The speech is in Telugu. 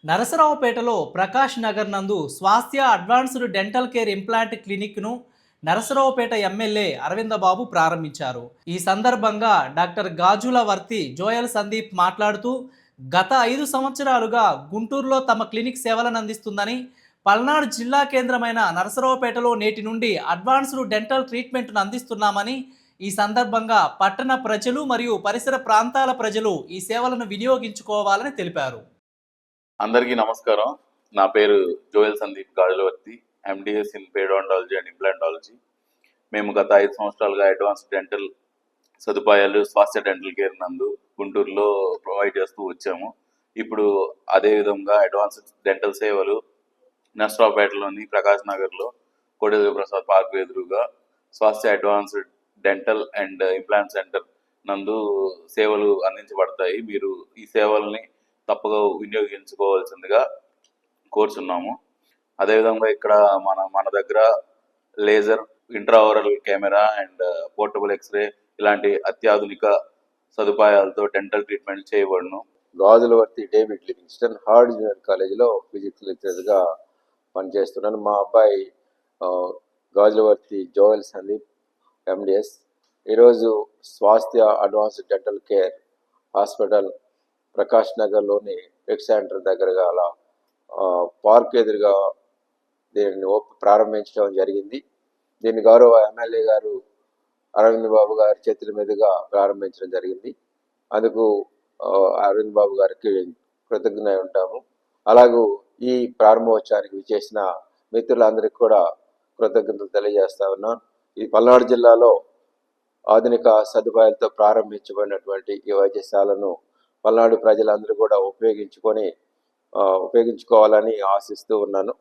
నరసరావుపేటలో ప్రకాష్ నగర్ నందు Swasthya advanced dental care implant క్లినిక్ను నరసరావుపేట ఎమ్మెల్యే అరవిందబాబు ప్రారంభించారు. ఈ సందర్భంగా doctor Gajulavarthi Joel Sandeep మాట్లాడుతూ గత 5 సంవత్సరాలుగా గుంటూరులో తమ క్లినిక్ సేవలను అందిస్తుందని, పల్నాడు జిల్లా కేంద్రమైన నరసరావుపేటలో నేటి నుండి అడ్వాన్స్డ్ డెంటల్ ట్రీట్మెంట్ను అందిస్తున్నామని, ఈ సందర్భంగా పట్టణ ప్రజలు మరియు పరిసర ప్రాంతాల ప్రజలు ఈ సేవలను వినియోగించుకోవాలని తెలిపారు. అందరికీ నమస్కారం. నా పేరు Joel Sandeep Gajulavarthi, MDS in periodontology and implantology. మేము గత 5 సంవత్సరాలుగా అడ్వాన్స్డ్ డెంటల్ సదుపాయాలు స్వాస్థ్య డెంటల్ కేర్ నందు గుంటూరులో ప్రొవైడ్ చేస్తూ వచ్చాము. ఇప్పుడు అదేవిధంగా అడ్వాన్స్డ్ డెంటల్ సేవలు నర్సరావుపేటలోని ప్రకాష్ నగర్లో కోటేశ్వర ప్రసాద్ పార్క్ ఎదురుగా Swasthya advanced dental and implant centre నందు సేవలు అందించబడతాయి. మీరు ఈ సేవల్ని తప్పగా వినియోగించుకోవాల్సిందిగా కోరుచున్నాము. అదేవిధంగా ఇక్కడ మన దగ్గర laser, intraoral camera and portable X ray ఇలాంటి అత్యాధునిక సదుపాయాలతో డెంటల్ ట్రీట్మెంట్ చేయబడును. గాజులవర్తి డేవిడ్ లివింగ్స్టన్ హార్డ్ జూనియర్ కాలేజీలో ఫిజిక్స్ లెక్చరర్గా పనిచేస్తున్నాను. మా అబ్బాయి గాజులవర్తి జోయల్ సందీప్ ఎండిఎస్. ఈరోజు Swasthya advanced dental care hospital Prakash నగర్లోని టెక్ సెంటర్ దగ్గర గల పార్క్ ఎదురుగా దీనిని ప్రారంభించడం జరిగింది. దీన్ని గౌరవ ఎమ్మెల్యే గారు అరవింద్ బాబు గారి చేతుల మీదుగా ప్రారంభించడం జరిగింది. అందుకు అరవింద్ బాబు గారికి కృతజ్ఞులై ఉంటాము. అలాగూ ఈ ప్రారంభోత్సవానికి విచ్చేసిన మిత్రులందరికీ కూడా కృతజ్ఞతలు తెలియజేస్తా ఉన్నాను. ఈ పల్నాడు జిల్లాలో ఆధునిక సదుపాయాలతో ప్రారంభించబడినటువంటి ఈ వైద్యశాలను పల్నాడు ప్రజలందరూ కూడా ఉపయోగించుకోవాలని ఆశిస్తూ ఉన్నాను.